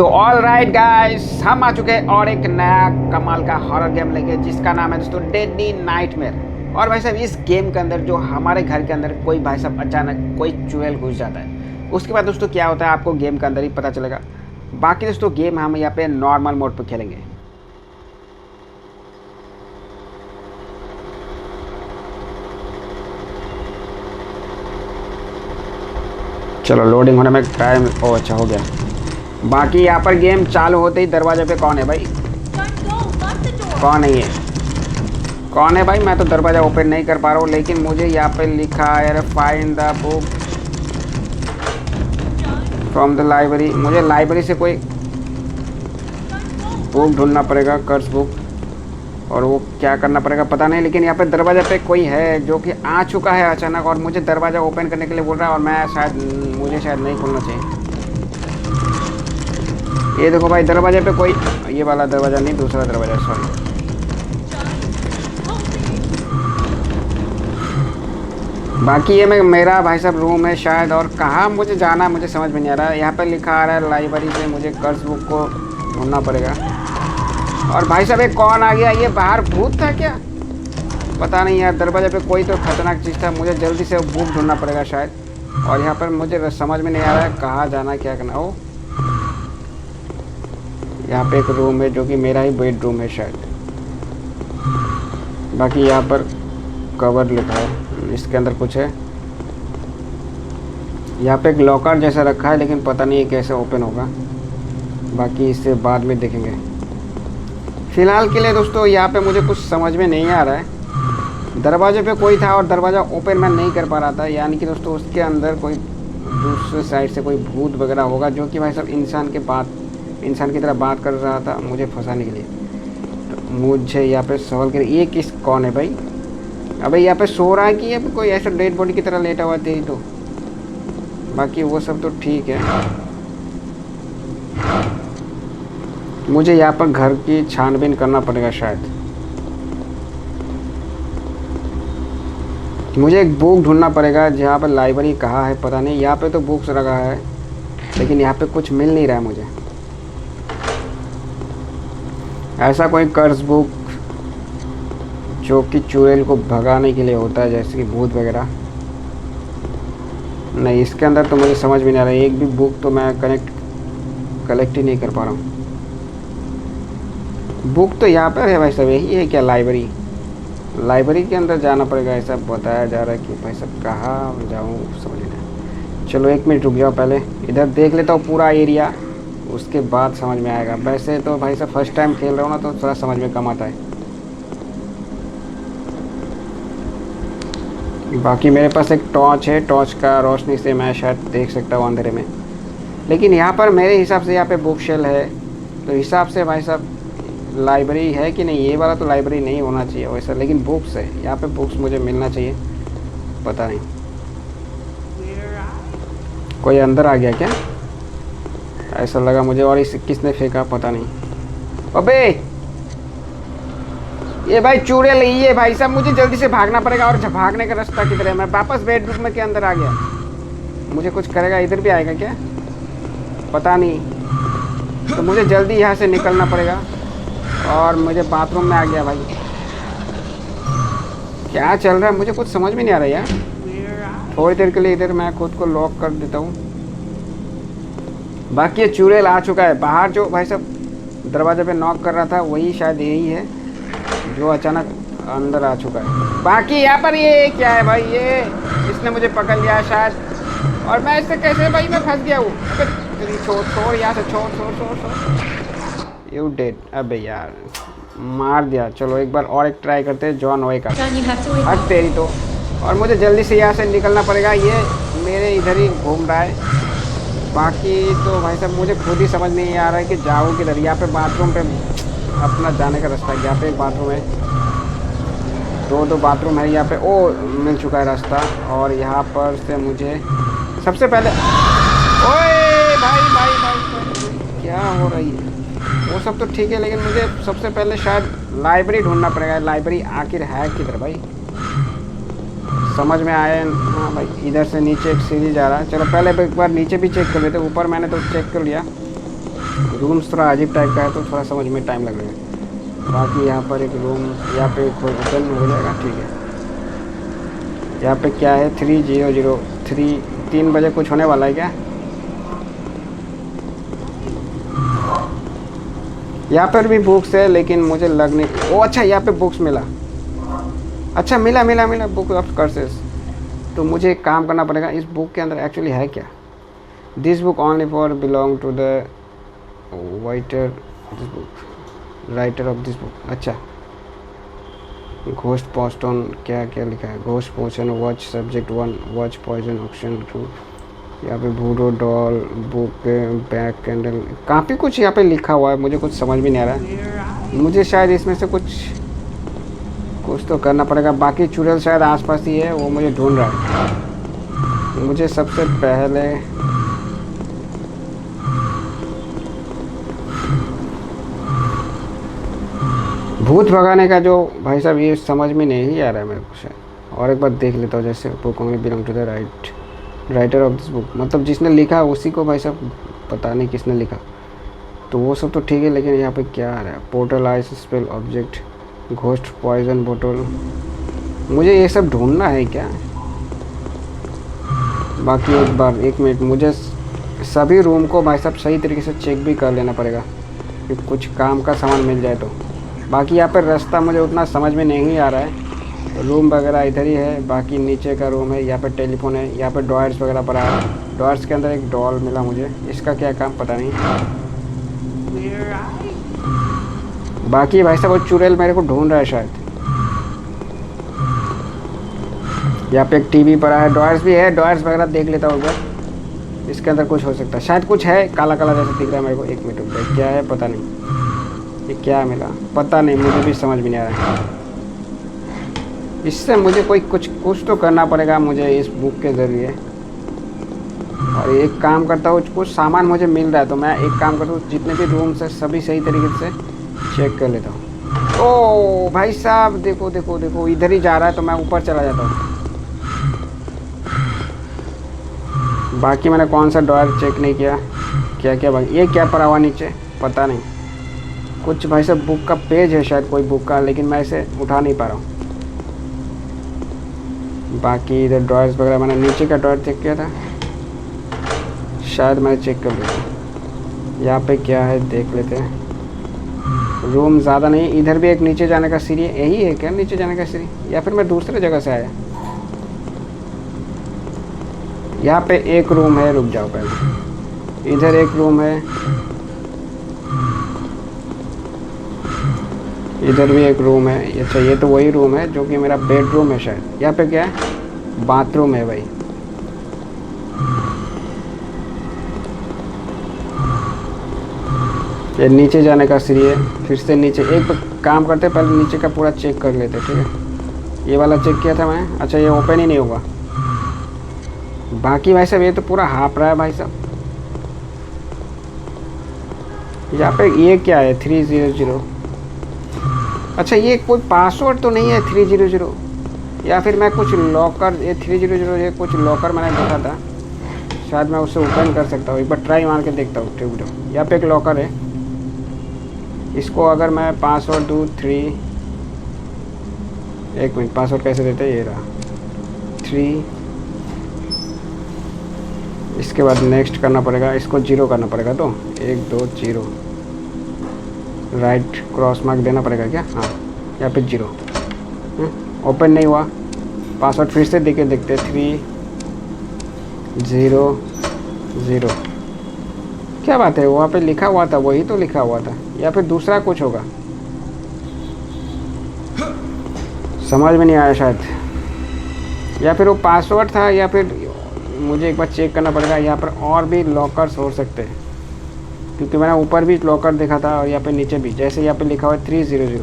तो all right guys, हम आ चुके हैं और एक नया कमाल का हॉरर गेम लेके, जिसका नाम है दोस्तों डेडली नाइटमेयर। और भाई साहब इस गेम के अंदर जो हमारे घर के अंदर कोई भाई साहब अचानक कोई चुड़ैल घुस जाता है, उसके बाद दोस्तों क्या होता है आपको गेम के अंदर ही पता चलेगा। बाकी दोस्तों गेम हम यहाँ पे नॉर्मल मोड पे खेलेंगे। चलो लोडिंग होने में टाइम अच्छा हो गया। बाकी यहाँ पर गेम चालू होते ही दरवाजे पे कौन है भाई? कौन है ये? कौन है भाई? मैं तो दरवाज़ा ओपन नहीं कर पा रहा हूँ, लेकिन मुझे यहाँ पे लिखा है find the book from the library. मुझे लाइब्रेरी से कोई बुक ढूंढना पड़ेगा, कर्स बुक। और वो क्या करना पड़ेगा पता नहीं, लेकिन यहाँ पे दरवाजे पे कोई है जो कि आ चुका है अचानक और मुझे दरवाज़ा ओपन करने के लिए बोल रहा है, और मुझे शायद नहीं खोलना चाहिए। ये देखो भाई दरवाजे पे कोई, ये वाला दरवाज़ा नहीं, दूसरा दरवाज़ा, सॉरी। बाकी ये मेरा भाई साहब रूम है शायद, और कहाँ मुझे जाना है मुझे समझ में नहीं आ रहा है। यहाँ पे लिखा आ रहा है लाइब्रेरी से मुझे कर्स बुक को ढूंढना पड़ेगा। और भाई साहब एक कौन आ गया? ये बाहर भूत था क्या? पता नहीं यार, दरवाजे पे कोई तो खतरनाक चीज़ था। मुझे जल्दी से बुक ढूंढना पड़ेगा शायद। और यहाँ पर मुझे समझ में नहीं आ रहा है कहाँ जाना, क्या करना हो। यहाँ पे एक रूम है जो कि मेरा ही बेडरूम है शायद। बाकी यहाँ पर कवर लिखा है, इसके अंदर कुछ है। यहाँ पे एक लॉकर जैसा रखा है, लेकिन पता नहीं कैसे ओपन होगा। बाकी इससे बाद में देखेंगे। फ़िलहाल के लिए दोस्तों यहाँ पे मुझे कुछ समझ में नहीं आ रहा है। दरवाजे पे कोई था और दरवाज़ा ओपन मैं नहीं कर पा रहा था, यानी कि दोस्तों उसके अंदर कोई दूसरे साइड से कोई भूत वगैरह होगा जो कि भाई सब इंसान की तरह बात कर रहा था मुझे फंसाने के लिए। तो मुझे यहाँ पे सवाल कर, ये कौन है भाई? अबे यहाँ पे सो रहा है कि ये कोई ऐसा डेड बॉडी की तरह लेटा हुआ थे? तो बाकी वो सब तो ठीक है। मुझे यहाँ पर घर की छानबीन करना पड़ेगा शायद। मुझे एक बुक ढूंढना पड़ेगा, जहाँ पर लाइब्रेरी कहाँ है पता नहीं। यहाँ पे तो बुक्स रखा है, लेकिन यहाँ पे कुछ मिल नहीं रहा है मुझे। ऐसा कोई कर्स बुक जो कि चुड़ैल को भगाने के लिए होता है, जैसे कि भूत वगैरह। नहीं, इसके अंदर तो मुझे समझ में नहीं आ रहा है। एक भी बुक तो मैं कलेक्ट ही नहीं कर पा रहा हूँ। बुक तो यहाँ पर है भाई साहब, यही है क्या लाइब्रेरी के अंदर जाना पड़ेगा ऐसा बताया जा रहा है कि भाई साहब कहाँ जाऊँ समझ नहीं। चलो 1 मिनट रुक जाओ, पहले इधर देख लेता हूँ पूरा एरिया, उसके बाद समझ में आएगा। वैसे तो भाई साहब फर्स्ट टाइम खेल रहा हूँ ना, तो थोड़ा समझ में कम आता है। बाकी मेरे पास एक टॉर्च है, टॉर्च का रोशनी से मैं शायद देख सकता हूँ अंधेरे में। लेकिन यहाँ पर मेरे हिसाब से यहाँ पे बुक शेल है, तो हिसाब से भाई साहब लाइब्रेरी है कि नहीं? ये वाला तो लाइब्रेरी नहीं होना चाहिए वैसा, लेकिन बुक्स है यहाँ पे। बुक्स मुझे मिलना चाहिए, पता नहीं कोई अंदर आ गया क्या, ऐसा लगा मुझे। और इसे किसने फेंका पता नहीं। अबे ये भाई चुड़ैल ये भाई साहब, मुझे जल्दी से भागना पड़ेगा। और भागने का रास्ता किधर है? मैं वापस बेडरूम में के अंदर आ गया। मुझे कुछ करेगा, इधर भी आएगा क्या पता नहीं। तो मुझे जल्दी यहाँ से निकलना पड़ेगा। और मुझे बाथरूम में आ गया भाई। क्या चल रहा है मुझे कुछ समझ में नहीं आ रहा यार। थोड़ी देर के लिए इधर मैं खुद को लॉक कर देता हूँ। बाकी ये चुड़ैल आ चुका है बाहर। जो भाई साहब दरवाजे पे नॉक कर रहा था वही शायद यही है जो अचानक अंदर आ चुका है। बाकी यहाँ पर ये क्या है भाई? ये इसने मुझे पकड़ लिया शायद, और मैं इससे कैसे भाई मैं फंस गया हूँ। छोड़ यहाँ से, छोड़ यू डेड। अबे यार मार दिया। चलो एक बार और एक ट्राई करते हैं जॉन वॉय का। हट तेरी तो। और मुझे जल्दी से यहाँ से निकलना पड़ेगा, ये मेरे इधर ही घूम रहा है। बाकी तो भाई साहब मुझे खुद ही समझ नहीं आ रहा है कि जाऊँ किधर। यहाँ पे बाथरूम पे अपना जाने का रास्ता है। यहाँ पे एक बाथरूम है, दो बाथरूम है यहाँ पे। ओ मिल चुका है रास्ता। और यहाँ पर से मुझे सबसे पहले, ओए भाई क्या हो रही है? वो सब तो ठीक है, लेकिन मुझे सबसे पहले शायद लाइब्रेरी ढूंढना पड़ेगा। लाइब्रेरी आखिर है किधर भाई? समझ में आया। हाँ भाई इधर से नीचे एक सीढ़ी जा रहा है। चलो पहले एक बार नीचे भी चेक कर लेते। ऊपर मैंने तो चेक कर लिया, रूम्स थोड़ा अजीब टाइप का है तो थोड़ा समझ में टाइम लग रहा है। बाकी यहाँ पर एक रूम यहाँ पे ओपन हो जाएगा, ठीक है। यहाँ पे क्या है 3003, 3 बजे कुछ होने वाला है क्या? यहाँ पर भी बुक्स है लेकिन मुझे लग नहीं, ओ अच्छा यहाँ पे बुक्स मिला, अच्छा मिला मिला मिला, बुक ऑफ कर्सेस। तो मुझे एक काम करना पड़ेगा, इस बुक के अंदर एक्चुअली है क्या? This book only for belong to the writer, this book writer of this book. अच्छा घोस्ट पोस्टन, क्या क्या लिखा है? घोस्ट पोस्टन watch subject 1 watch poison option 2। यहाँ पे voodoo doll book back candle, काफ़ी कुछ यहाँ पे लिखा हुआ है, मुझे कुछ समझ भी नहीं आ रहा है। मुझे शायद इसमें से कुछ तो करना पड़ेगा। बाकी चुड़ैल शायद आसपास ही है, वो मुझे ढूंढ रहा है। मुझे सबसे पहले भूत भगाने का जो भाई साहब ये समझ में नहीं आ रहा है मेरे को शायद। और एक बार देख लेता हूँ, जैसे book only belong to the writer of this book, मतलब जिसने लिखा उसी को भाई साहब पता नहीं किसने लिखा। तो वो सब तो ठीक है, लेकिन यहाँ पे क्या आ रहा है? Portal ice spell object ghost poison बोतल, मुझे ये सब ढूंढना है क्या? बाकी एक बार 1 मिनट, मुझे सभी रूम को भाई साहब सही तरीके से चेक भी कर लेना पड़ेगा कि कुछ काम का सामान मिल जाए तो। बाकी यहाँ पर रास्ता मुझे उतना समझ में नहीं आ रहा है। रूम वगैरह इधर ही है, बाकी नीचे का रूम है, यहाँ पर टेलीफोन है, यहाँ पर ड्रॉयर्स वगैरह पड़ा है। ड्रॉयर्स के अंदर एक डॉल मिला मुझे, इसका क्या काम पता नहीं। बाकी भाई साहब वो चुड़ैल मेरे को ढूंढ रहा है शायद। यहाँ पे एक टीवी पड़ा है, ड्रॉयर्स भी है, ड्रॉयर्स वगैरह देख लेता हूँ उधर। इसके अंदर कुछ हो सकता है, शायद कुछ है, काला काला जैसा दिख रहा है मेरे को। 1 मिनट रुक जाए, क्या है पता नहीं, ये क्या मिला पता नहीं, मुझे भी समझ में नहीं आ रहा है। इससे मुझे कुछ तो करना पड़ेगा मुझे इस बुक के ज़रिए। और एक काम करता हूँ, कुछ सामान मुझे मिल रहा है तो मैं एक काम करता हूँ, जितने भी रूम्स है सभी सही तरीके से चेक कर लेता हूँ। ओ भाई साहब देखो देखो देखो, इधर ही जा रहा है तो मैं ऊपर चला जाता हूँ। बाकी मैंने कौन सा ड्रॉयर चेक नहीं किया, क्या क्या भाई, ये क्या पड़ा हुआ नीचे पता नहीं। कुछ भाई साहब बुक का पेज है शायद, कोई बुक का, लेकिन मैं इसे उठा नहीं पा रहा हूँ। बाकी इधर ड्रॉयर्स वगैरह, मैंने नीचे का ड्रॉयर चेक किया था, शायद मैंने चेक कर लिया। यहाँ पे क्या है देख लेते हैं। रूम ज़्यादा नहीं, इधर भी एक नीचे जाने का सीढ़ी है, यही है क्या नीचे जाने का सीढ़ी, या फिर मैं दूसरे जगह से आया? यहाँ पे एक रूम है, रुक जाओ पहले, इधर एक रूम है, इधर भी एक रूम है। अच्छा ये तो वही रूम है जो कि मेरा बेडरूम है शायद। यहाँ पे क्या है? बाथरूम है भाई। ये नीचे जाने का सीढ़ी है, फिर से नीचे। एक काम करते पहले नीचे का पूरा चेक कर लेते, ठीक है। ये वाला चेक किया था मैं, अच्छा ये ओपन ही नहीं होगा। बाकी भाई साहब ये तो पूरा हाफ रहा है भाई साहब। यहाँ पे ये क्या है 300, अच्छा ये कोई पासवर्ड तो नहीं है 300, या फिर मैं कुछ लॉकर, ये 300 ये कुछ लॉकर मैंने देखा था, शायद मैं उससे ओपन कर सकता हूँ। एक बार ट्राई मार के देखता हूँ। ठीक है, यहाँ पे एक लॉकर है, इसको अगर मैं पासवर्ड दूँ 3, 1 मिनट, पासवर्ड कैसे देते हैं, ये रहा 3। इसके बाद नेक्स्ट करना पड़ेगा, इसको 0 करना पड़ेगा, तो 1 2 0 राइट क्रॉस मार्क देना पड़ेगा क्या? हाँ यहाँ पे 0 ओपन नहीं हुआ। पासवर्ड फिर से देके देखते 3 0 0। क्या बात है, वहाँ पे लिखा हुआ था, वही तो लिखा हुआ था, या फिर दूसरा कुछ होगा, समझ में नहीं आया शायद। या फिर वो पासवर्ड था, या फिर मुझे एक बार चेक करना पड़ेगा। यहाँ पर और भी लॉकर्स हो सकते हैं, क्योंकि मैंने ऊपर भी लॉकर देखा था और यहाँ पे नीचे भी। जैसे यहाँ पे लिखा हुआ है 300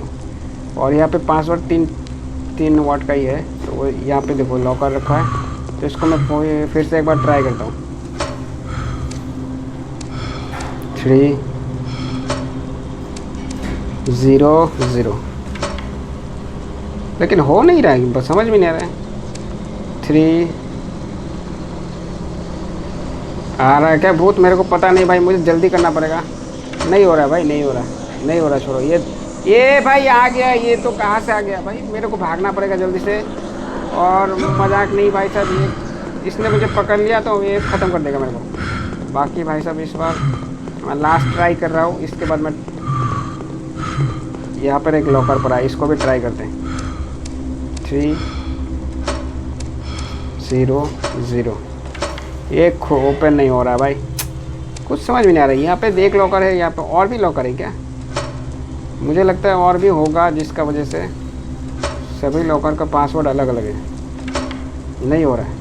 और यहाँ पे पासवर्ड 3 वाट का ही है, तो वो यहाँ पे देखो लॉकर रखा है। तो इसको मैं फिर से एक बार ट्राई करता हूँ। 3 0 0, लेकिन हो नहीं रहा है, बस समझ में नहीं आ रहा है। 3 आ रहा है क्या भूत, मेरे को पता नहीं भाई, मुझे जल्दी करना पड़ेगा। नहीं हो रहा भाई, नहीं हो रहा, नहीं हो रहा, छोड़ो ये भाई आ गया, ये तो कहाँ से आ गया भाई, मेरे को भागना पड़ेगा जल्दी से। और मजाक नहीं भाई साहब, ये इसने मुझे पकड़ लिया तो ये ख़त्म कर देगा मेरे को। बाकी भाई साहब इस बार मैं लास्ट ट्राई कर रहा हूँ, इसके बाद मैं यहाँ पर एक लॉकर पड़ा है, इसको भी ट्राई करते हैं। 3 0 0 ये ओपन नहीं हो रहा भाई, कुछ समझ में नहीं आ रहा। यहाँ पे एक लॉकर है, यहाँ पे और भी लॉकर है क्या? मुझे लगता है और भी होगा, जिसका वजह से सभी लॉकर का पासवर्ड अलग अलग है। नहीं हो रहा है।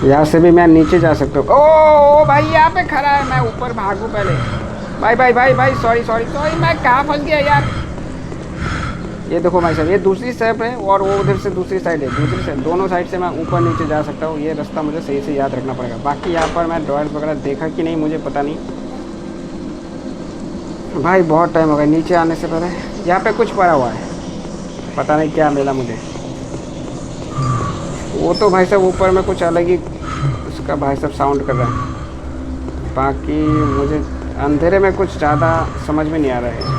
यहाँ से भी मैं नीचे जा सकता हूँ। ओ भाई यहाँ पे खड़ा है, मैं ऊपर भागूँ पहले। भाई भाई भाई भाई सॉरी सॉरी सॉरी, मैं कहाँ फंस गया यार। ये देखो भाई साहब, ये दूसरी साइड है और वो उधर से दूसरी साइड है, दूसरी साइड, दोनों साइड से मैं ऊपर नीचे जा सकता हूँ। ये रास्ता मुझे सही से याद रखना पड़ेगा। बाकी यहाँ पर मैं ड्रॉयर्स वगैरह देखा कि नहीं मुझे पता नहीं भाई, बहुत टाइम हो गया नीचे आने से पहले। यहाँ पे कुछ पड़ा हुआ है, पता नहीं क्या मिला मुझे। वो तो भाई साहब ऊपर में कुछ अलग ही उसका भाई साहब साउंड कर रहा है। बाकी मुझे अंधेरे में कुछ ज़्यादा समझ में नहीं आ रहा है।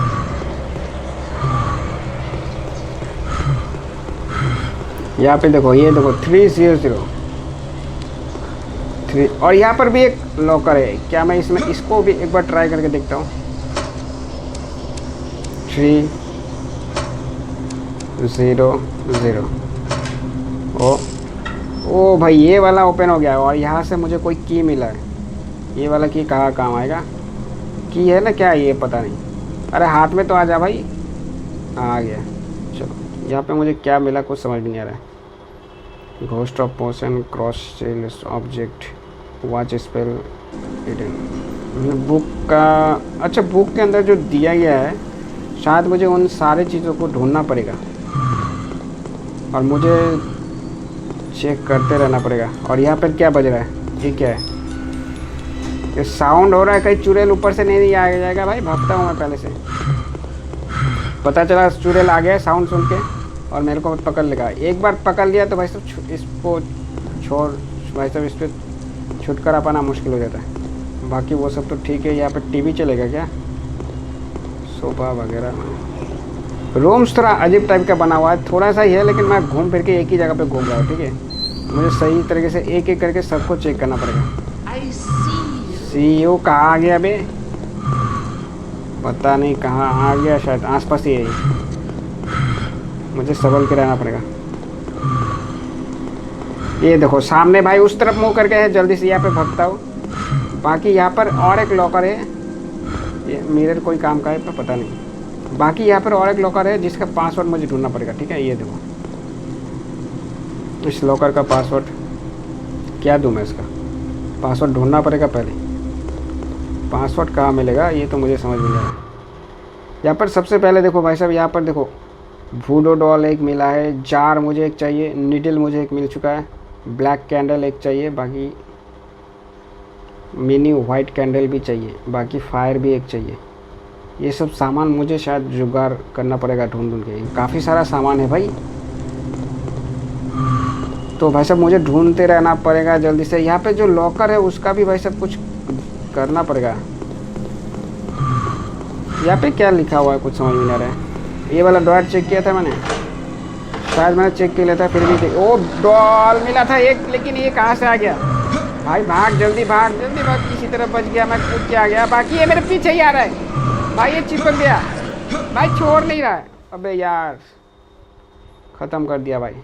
यहाँ पे देखो, ये देखो 3 और यहाँ पर भी एक लॉकर है। क्या मैं इसमें इसको भी एक बार ट्राई करके देखता हूँ। 3 0 0 ओ भाई, ये वाला ओपन हो गया है और यहाँ से मुझे कोई की मिला है। ये वाला की कहाँ काम आएगा? की है ना क्या, ये पता नहीं। अरे हाथ में तो आ जा भाई। आ गया, चलो। यहाँ पे मुझे क्या मिला कुछ समझ में नहीं आ रहा है। घोस्ट ऑफ पोशन, क्रॉस चेल ऑब्जेक्ट, वॉच स्पेल, बुक का। अच्छा, बुक के अंदर जो दिया गया है शायद मुझे उन सारी चीज़ों को ढूंढना पड़ेगा और मुझे चेक करते रहना पड़ेगा। और यहाँ पर क्या बज रहा है? ये क्या है? ये साउंड हो रहा है, कहीं चुड़ैल ऊपर से नहीं आ जाएगा भाई। भागता हूँ मैं पहले से, पता चला चुड़ैल आ गया साउंड सुन के और मेरे को पकड़ लेगा। एक बार पकड़ लिया तो भाई साहब इसको छोड़, भाई साहब इस पर छुटकारा पाना मुश्किल हो जाता है। बाकी वो सब तो ठीक है। यहाँ पर टीवी चलेगा क्या? सोफा वगैरह। रूम्स थोड़ा अजीब टाइप का बना हुआ है, थोड़ा सा ही है, लेकिन मैं घूम फिर के एक ही जगह पे घूम रहा हूँ। ठीक है, मुझे सही तरीके से एक एक करके सबको चेक करना पड़ेगा। CEO कहाँ आ गया बे? पता नहीं कहाँ आ गया, शायद आसपास ही है। मुझे संभल के रहना पड़ेगा। ये देखो सामने भाई उस तरफ मुँह करके है, जल्दी से यहाँ पे भागता हूँ। बाकी यहाँ पर और एक लॉकर है, ये मिरर कोई काम का है पर पता नहीं। बाकी यहाँ पर और एक लॉकर है जिसका पासवर्ड मुझे ढूंढना पड़ेगा। ठीक है, ये देखो इस लॉकर का पासवर्ड क्या दूँ मैं? इसका पासवर्ड ढूंढना पड़ेगा पहले। पासवर्ड कहाँ मिलेगा ये तो मुझे समझ में नहीं आया। यहाँ पर सबसे पहले देखो भाई साहब, यहाँ पर देखो वूडो डॉल एक मिला है, जार मुझे एक चाहिए, नीडल मुझे एक मिल चुका है, ब्लैक कैंडल एक चाहिए, बाकी मिनी वाइट कैंडल भी चाहिए, बाकी फायर भी एक चाहिए। ये सब सामान मुझे शायद जुगाड़ करना पड़ेगा ढूंढ ढूंढ के। काफ़ी सारा सामान है भाई, तो भाई साहब मुझे ढूंढते रहना पड़ेगा जल्दी से। यहाँ पे जो लॉकर है उसका भी भाई साहब कुछ करना पड़ेगा। यहाँ पे क्या लिखा हुआ है कुछ समझ में नहीं आ रहा है। ये वाला डॉट चेक किया था मैंने, शायद मैंने चेक किया था, फिर भी ओ डॉल मिला था एक, लेकिन ये कहाँ से आ गया भाई? भाग जल्दी भाग जल्दी भाग, किसी तरह बच गया मैं, कूद के आ गया। बाकी ये मेरे पीछे ही आ रहा है भाई, ये चिपक गया भाई, छोड़ नहीं रहा है। अबे यार ख़त्म कर दिया भाई।